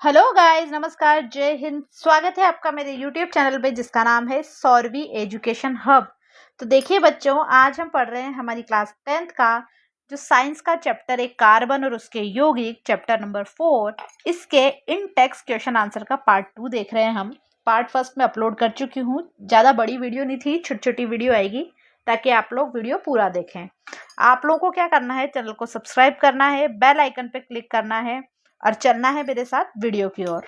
Hello guys, नमस्कार, जय हिंद। स्वागत है आपका मेरे यूट्यूब चैनल पे जिसका नाम है सौरवी एजुकेशन हब। तो देखिए बच्चों, आज हम पढ़ रहे हैं हमारी क्लास 10th का जो साइंस का चैप्टर है कार्बन और उसके यौगिक, चैप्टर नंबर 4। इसके इन टेक्स्ट क्वेश्चन आंसर का पार्ट 2 देख रहे हैं हम। पार्ट फर्स्ट में अपलोड कर चुकी हूँ। ज़्यादा बड़ी वीडियो नहीं थी, छोटी छोटी वीडियो आएगी ताकि आप लोग वीडियो पूरा देखें। आप लोगों को क्या करना है, चैनल को सब्सक्राइब करना है, बेल आइकन पे क्लिक करना है और चलना है मेरे साथ वीडियो की ओर।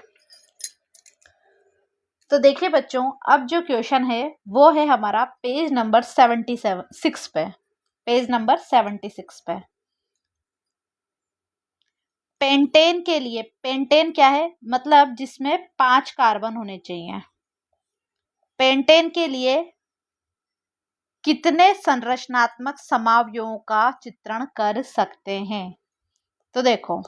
तो देखिए बच्चों, अब जो क्वेश्चन है वो है हमारा पेज नंबर 76 पे। पेज नंबर 76 पे पेंटेन के लिए, पेंटेन क्या है मतलब जिसमें 5 कार्बन होने चाहिए। पेंटेन के लिए कितने संरचनात्मक समावयवों का चित्रण कर सकते हैं? तो देखो,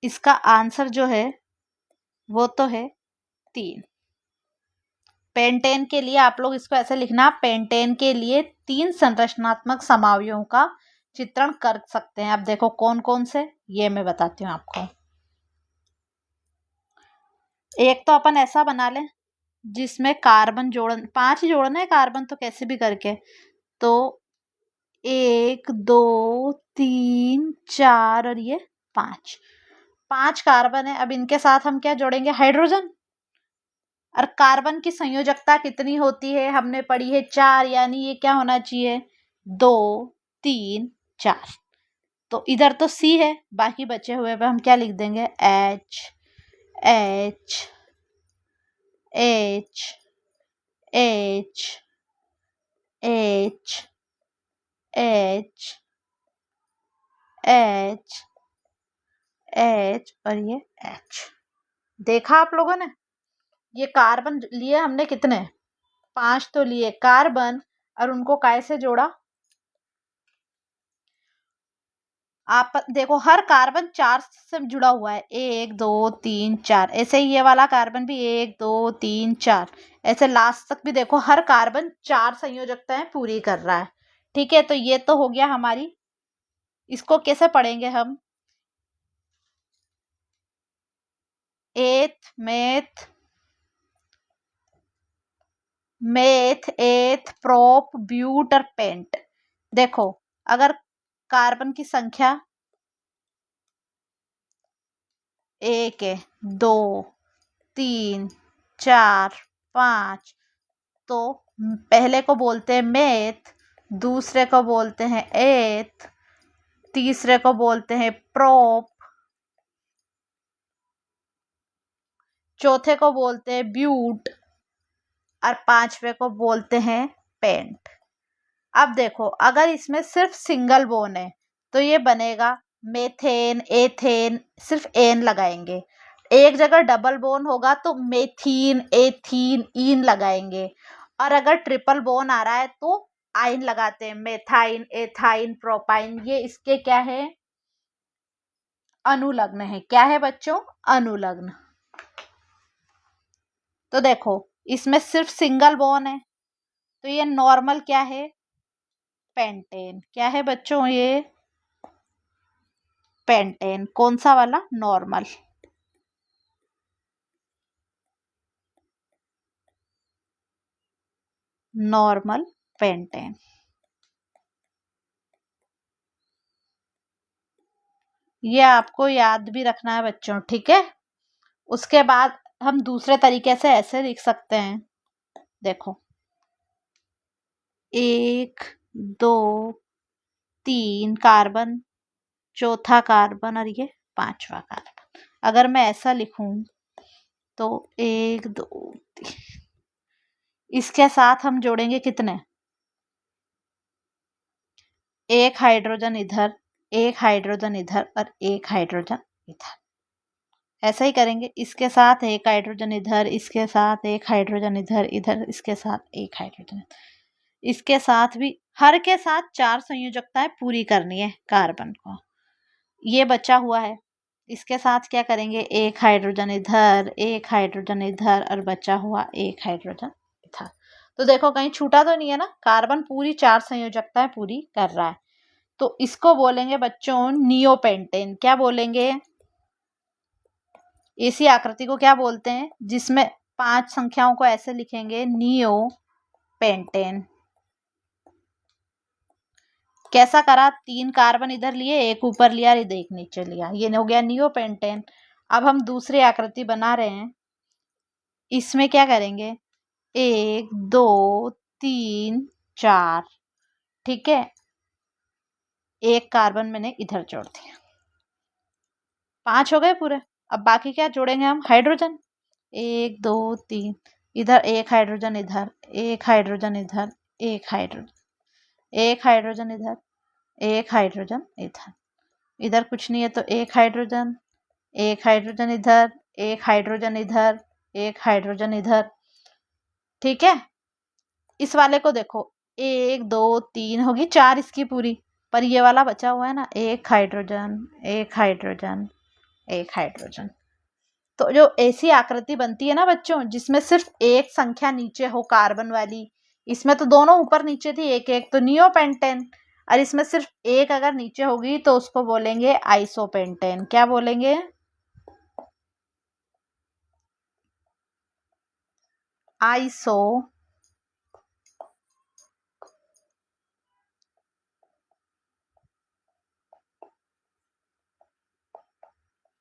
इसका आंसर जो है वो तो है 3। पेंटेन के लिए आप लोग इसको ऐसे लिखना, पेंटेन के लिए 3 संरचनात्मक समावयवों का चित्रण कर सकते हैं। अब देखो कौन कौन से, ये मैं बताती हूँ आपको। एक तो अपन ऐसा बना लें जिसमें कार्बन जोड़न 5 जोड़ना है, कार्बन तो कैसे भी करके। तो 1 2 3 4 और ये 5 कार्बन है। अब इनके साथ हम क्या जोड़ेंगे, हाइड्रोजन। और कार्बन की संयोजकता कितनी होती है, हमने पढ़ी है 4, यानी ये क्या होना चाहिए 2 3 4। तो इधर तो सी है, बाकी बचे हुए पे हम क्या लिख देंगे, H H H H H H H H और ये एच। देखा आप लोगों ने, ये कार्बन लिए हमने कितने, 5 तो लिए कार्बन और उनको काय से जोड़ा। आप देखो हर कार्बन 4 से जुड़ा हुआ है, 1 2 3 4। ऐसे ही ये वाला कार्बन भी 1 2 3 4, ऐसे लास्ट तक भी देखो हर कार्बन 4 संयोजकताएं पूरी कर रहा है। ठीक है, तो ये तो हो गया हमारी। इसको कैसे पढ़ेंगे हम, eth meth meth eth prop but और पेंट। देखो अगर कार्बन की संख्या 1 है, 2 3 4 5, तो पहले को बोलते हैं मेथ, दूसरे को बोलते हैं एथ, तीसरे को बोलते हैं प्रोप, चौथे को बोलते हैं ब्यूट और 5वें को बोलते हैं पेंट। अब देखो अगर इसमें सिर्फ सिंगल बोन है तो ये बनेगा मेथेन एथेन, सिर्फ एन लगाएंगे। एक जगह डबल बोन होगा तो मेथीन एथीन ईन लगाएंगे। और अगर ट्रिपल बोन आ रहा है तो आइन लगाते हैं, मेथाइन एथाइन प्रोपाइन। ये इसके क्या है, अनुलग्न है। क्या है बच्चों, अनुलग्न। तो देखो इसमें सिर्फ सिंगल बोन है तो ये नॉर्मल क्या है, पेंटेन। क्या है बच्चों, ये पेंटेन। कौन सा वाला, नॉर्मल। Normal pentane. ये आपको याद भी रखना है बच्चों, ठीक है। उसके बाद हम दूसरे तरीके से ऐसे लिख सकते हैं, देखो 1 2 3 कार्बन, चौथा कार्बन और ये 5वां कार्बन। अगर मैं ऐसा लिखूं तो 1 2 3, इसके साथ हम जोड़ेंगे कितने, एक हाइड्रोजन इधर, एक हाइड्रोजन इधर और एक हाइड्रोजन इधर। ऐसा ही करेंगे, इसके साथ एक हाइड्रोजन इधर, इसके साथ एक हाइड्रोजन इधर, इधर इसके साथ एक हाइड्रोजन, इसके साथ भी, हर के साथ 4 संयोजकताएं पूरी करनी है कार्बन को। ये बचा हुआ है, इसके साथ क्या करेंगे, एक हाइड्रोजन इधर, एक हाइड्रोजन इधर और बचा हुआ एक हाइड्रोजन इधर। तो देखो कहीं छूटा तो नहीं है ना, कार्बन पूरी 4 संयोजकताएं पूरी कर रहा है। तो इसको बोलेंगे बच्चों नियोपेंटेन। क्या बोलेंगे? इसी आकृति को क्या बोलते हैं? जिसमें 5 संख्याओं को ऐसे लिखेंगे नियोपेंटेन। कैसा करा? 3 कार्बन इधर लिए, एक ऊपर लिया, एक नीचे लिया, ये हो गया नियोपेंटेन। अब हम दूसरी आकृति बना रहे हैं। इसमें क्या करेंगे? 1 2 3 4, ठीक है। एक कार्बन मैंने इधर जोड़ दिया, 5 हो गए पूरे। अब बाकी क्या जोड़ेंगे हम? हाइड्रोजन। 1 2 3, इधर एक हाइड्रोजन, इधर एक हाइड्रोजन, इधर एक हाइड्रोजन, एक हाइड्रोजन, इधर एक हाइड्रोजन, इधर इधर कुछ नहीं है तो एक हाइड्रोजन, एक हाइड्रोजन इधर, एक हाइड्रोजन इधर, एक हाइड्रोजन इधर, ठीक है। इस वाले को देखो, 1 2 3 होगी 4 इसकी पूरी, पर ये वाला बचा हुआ है ना, एक हाइड्रोजन, एक हाइड्रोजन, एक हाइड्रोजन। तो जो ऐसी आकृति बनती है ना बच्चों, जिसमें सिर्फ एक संख्या नीचे हो कार्बन वाली, इसमें तो दोनों ऊपर नीचे थी एक एक, तो नियोपेंटेन। और इसमें सिर्फ एक अगर नीचे होगी तो उसको बोलेंगे आइसोपेंटेन। क्या बोलेंगे? Iso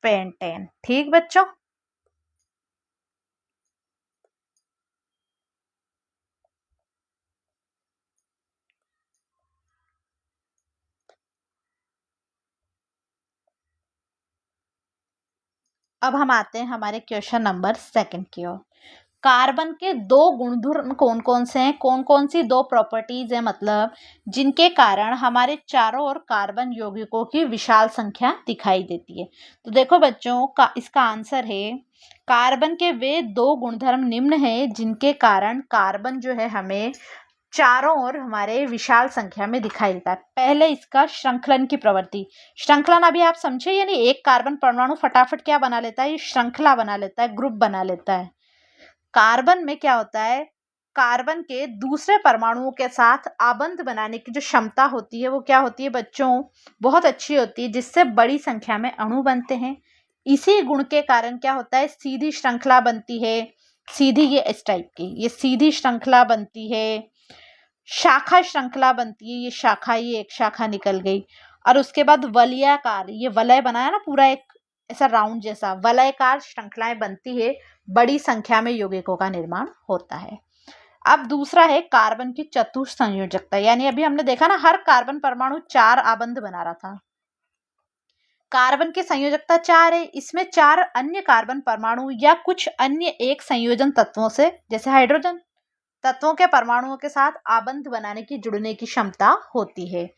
pentane. ठीक बच्चों, अब हम आते हैं हमारे क्वेश्चन नंबर 2 की ओर। कार्बन के 2 गुणधर्म कौन कौन से हैं? कौन कौन सी 2 प्रॉपर्टीज है, मतलब जिनके कारण हमारे चारों ओर कार्बन यौगिकों की विशाल संख्या दिखाई देती है? तो देखो बच्चों का इसका आंसर है, कार्बन के वे 2 गुणधर्म निम्न है जिनके कारण कार्बन जो है हमें चारों ओर हमारे विशाल संख्या में दिखाई देता है। पहले इसका श्रृंखलन की प्रवृत्ति। श्रृंखलन अभी आप समझे, यानी एक कार्बन परमाणु फटाफट क्या बना लेता है? ये श्रृंखला बना लेता है, ग्रुप बना लेता है। कार्बन में क्या होता है? कार्बन के दूसरे परमाणुओं के साथ आबंध बनाने की जो क्षमता होती है वो क्या होती है बच्चों? बहुत अच्छी होती है, जिससे बड़ी संख्या में अणु बनते हैं। इसी गुण के कारण क्या होता है? सीधी श्रृंखला बनती है। सीधी, ये इस टाइप की, ये सीधी श्रृंखला बनती है। शाखा श्रृंखला बनती है, ये शाखा, ये एक शाखा निकल गई। और उसके बाद वलयाकार, ये वलय बनाया ना पूरा एक ऐसा राउंड जैसा, वलयकार श्रृंखलाएं बनती है। बड़ी संख्या में यौगिकों का निर्माण होता है। अब दूसरा है कार्बन की चतुस्संयोजकता, यानी अभी हमने देखा ना, हर कार्बन परमाणु 4 आबंध बना रहा था। कार्बन की संयोजकता 4 है। इसमें 4 अन्य कार्बन परमाणु या कुछ अन्य एक संयोजन तत्वों से, जैसे हाइड्रोजन तत्वों के परमाणुओं के साथ आबंध बनाने की, जुड़ने की क्षमता होती है।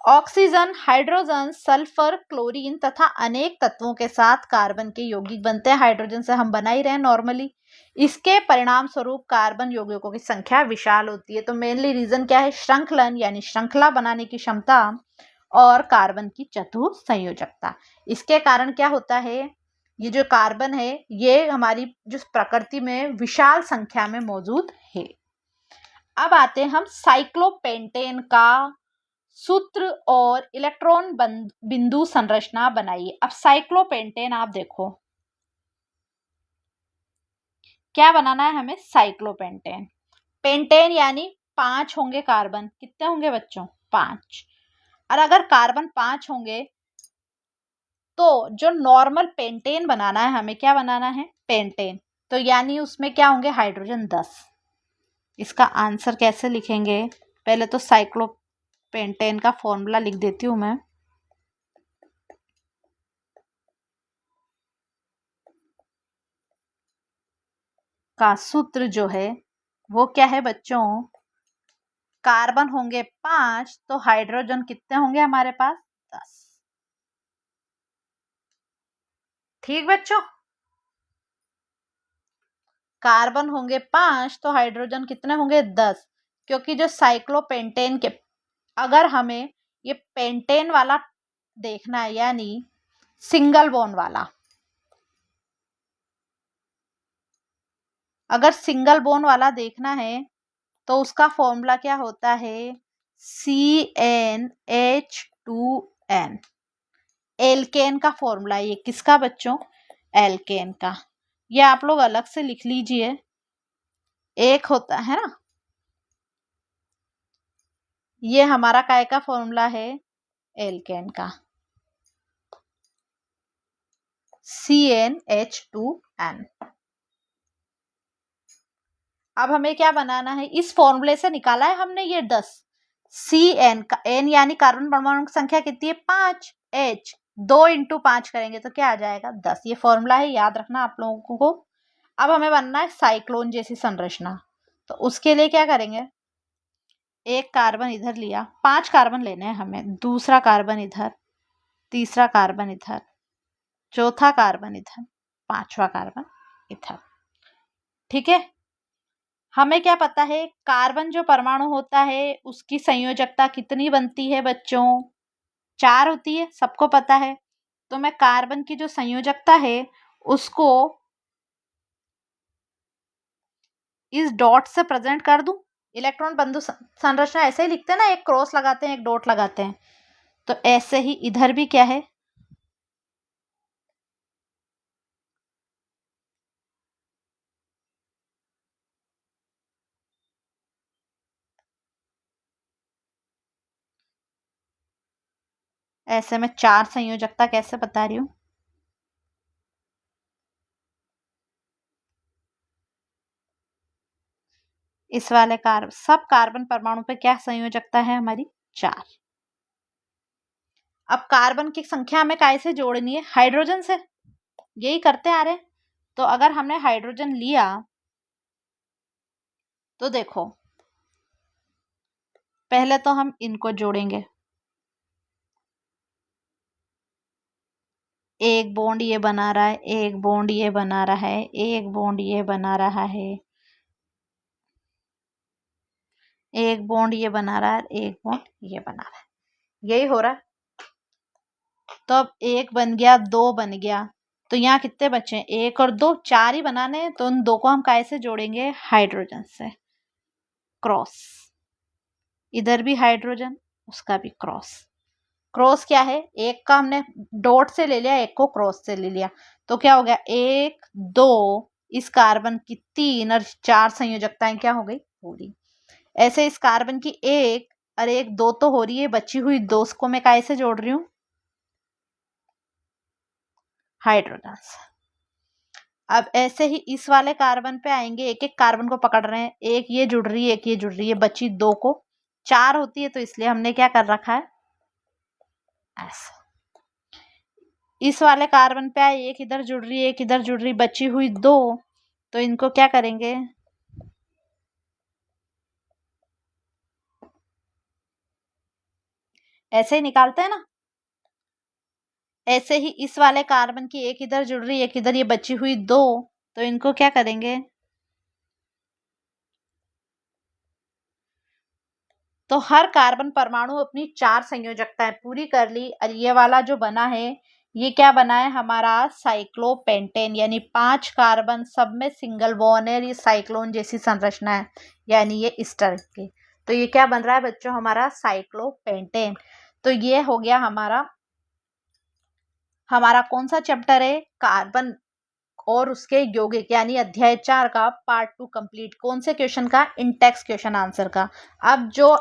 ऑक्सीजन, हाइड्रोजन, सल्फर, क्लोरीन तथा अनेक तत्वों के साथ कार्बन के यौगिक बनते हैं। हाइड्रोजन से हम बना ही रहे हैं नॉर्मली। इसके परिणाम स्वरूप कार्बन यौगिकों की संख्या विशाल होती है। तो मेनली रीजन क्या है? श्रृंखलन, यानी श्रृंखला बनाने की क्षमता, और कार्बन की चतुस्संयोजकता। इसके कारण क्या होता है? ये जो कार्बन है ये हमारी जो प्रकृति में विशाल संख्या में मौजूद है। अब आते हैं हम साइक्लोपेंटेन का सूत्र और इलेक्ट्रॉन बिंदु संरचना बनाइए। अब साइक्लोपेंटेन आप देखो, क्या बनाना है हमें? साइक्लोपेंटेन। पेंटेन यानी 5 होंगे कार्बन। कितने होंगे बच्चों? 5। और अगर कार्बन 5 होंगे तो जो नॉर्मल पेंटेन बनाना है हमें, क्या बनाना है? पेंटेन। तो यानी उसमें क्या होंगे? हाइड्रोजन 10। इसका आंसर कैसे लिखेंगे? पहले तो साइक्लोपेंटेन का फॉर्मूला लिख देती हूं मैं। का सूत्र जो है वो क्या है बच्चों? कार्बन होंगे 5 तो हाइड्रोजन कितने होंगे हमारे पास? 10। ठीक बच्चों, कार्बन होंगे 5 तो हाइड्रोजन कितने होंगे? 10। क्योंकि जो साइक्लोपेंटेन के, अगर हमें ये पेंटेन वाला देखना है, यानी सिंगल बॉन्ड वाला, अगर सिंगल बॉन्ड वाला देखना है तो उसका फॉर्मूला क्या होता है? CnH2 H2N। एल्केन का फॉर्मूला, ये किसका बच्चों? एल्केन का। ये आप लोग अलग से लिख लीजिए। एक होता है ना, ये हमारा काय का फॉर्मूला है? एल्केन का, CnH2n। अब हमें क्या बनाना है? इस फॉर्मूले से निकाला है हमने ये 10। Cn का n यानी कार्बन परमाणु की संख्या कितनी है? 5। H 2 × 5 करेंगे तो क्या आ जाएगा? 10। ये फॉर्मूला है, याद रखना आप लोगों को। अब हमें बनना है साइक्लोन जैसी संरचना, तो उसके लिए क्या करेंगे? एक कार्बन इधर लिया, 5 कार्बन लेने हैं हमें, दूसरा कार्बन इधर, तीसरा कार्बन इधर, चौथा कार्बन इधर, पांचवा कार्बन इधर। ठीक है। हमें क्या पता है? कार्बन जो परमाणु होता है उसकी संयोजकता कितनी बनती है बच्चों? 4 होती है, सबको पता है। तो मैं कार्बन की जो संयोजकता है उसको इस डॉट से प्रेजेंट कर दूं। इलेक्ट्रॉन बंधु संरचना ऐसे ही लिखते हैं ना, एक क्रॉस लगाते हैं, एक डॉट लगाते हैं। तो ऐसे ही इधर भी क्या है? ऐसे में 4 संयोजकता कैसे बता रही हूं? इस वाले सब कार्बन परमाणु पे क्या संयोजकता है हमारी? 4। अब कार्बन की संख्या हमें काय से जोड़नी है? हाइड्रोजन से। यही करते आ रहे हैं। तो अगर हमने हाइड्रोजन लिया तो देखो, पहले तो हम इनको जोड़ेंगे। एक बॉन्ड ये बना रहा है, एक बॉन्ड ये बना रहा है, एक बॉन्ड ये बना रहा है, एक बॉन्ड ये बना रहा है, एक बॉन्ड ये बना रहा है। यही हो रहा है। तो अब 1 बन गया, 2 बन गया, तो यहाँ कितने बचे? 1 और 2, 4 ही बनाने हैं। तो उन 2 को हम काय से जोड़ेंगे? हाइड्रोजन से। क्रॉस, इधर भी हाइड्रोजन, उसका भी क्रॉस। क्रॉस क्या है? एक का हमने डॉट से ले लिया, एक को क्रॉस से ले लिया, तो क्या हो गया? 1 2, इस कार्बन की 3 और 4 संयोजकताएं क्या हो गई? पूरी। ऐसे इस कार्बन की 1 और 1 2 तो हो रही है, बची हुई 2 को मैं काय से जोड़ रही हूँ? हाइड्रोजन से। अब ऐसे ही इस वाले कार्बन पे आएंगे, एक एक कार्बन को पकड़ रहे हैं, एक ये जुड़ रही है, एक ये जुड़ रही है, बची 2 को। 4 होती है तो इसलिए हमने क्या कर रखा है? ऐसा। इस वाले कार्बन पे आए, एक इधर जुड़ रही है, एक इधर जुड़ रही, बची हुई 2, तो इनको क्या करेंगे? ऐसे ही निकालते हैं ना। ऐसे ही इस वाले कार्बन की एक इधर जुड़ रही है, एक इधर, ये बची हुई 2, तो इनको क्या करेंगे? तो हर कार्बन परमाणु अपनी 4 संयोजकताएं पूरी कर ली, और ये वाला जो बना है ये क्या बना है हमारा? साइक्लोपेंटेन, यानी 5 कार्बन, सब में सिंगल बॉन्ड है। ये साइक्लोन जैसी संरचना है, यानी ये इस तरह की। तो ये क्या बन रहा है बच्चों? हमारा साइक्लोपेंटेन। तो ये हो गया हमारा कौन सा चैप्टर है? कार्बन और उसके यौगिक, यानी अध्याय 4 का पार्ट 2 कंप्लीट। कौन से क्वेश्चन का? इंटेक्स क्वेश्चन आंसर का। अब जो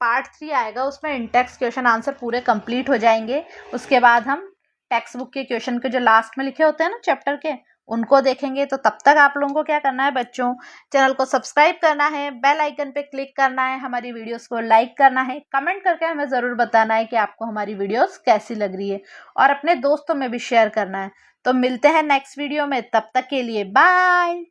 पार्ट 3 आएगा उसमें इंटेक्स क्वेश्चन आंसर पूरे कंप्लीट हो जाएंगे। उसके बाद हम टेक्स्ट बुक के क्वेश्चन के जो लास्ट में लिखे होते हैं ना चैप्टर के, उनको देखेंगे। तो तब तक आप लोगों को क्या करना है बच्चों? चैनल को सब्सक्राइब करना है, बेल आइकन पे क्लिक करना है, हमारी वीडियोस को लाइक करना है, कमेंट करके हमें ज़रूर बताना है कि आपको हमारी वीडियोस कैसी लग रही है, और अपने दोस्तों में भी शेयर करना है। तो मिलते हैं नेक्स्ट वीडियो में, तब तक के लिए बाय।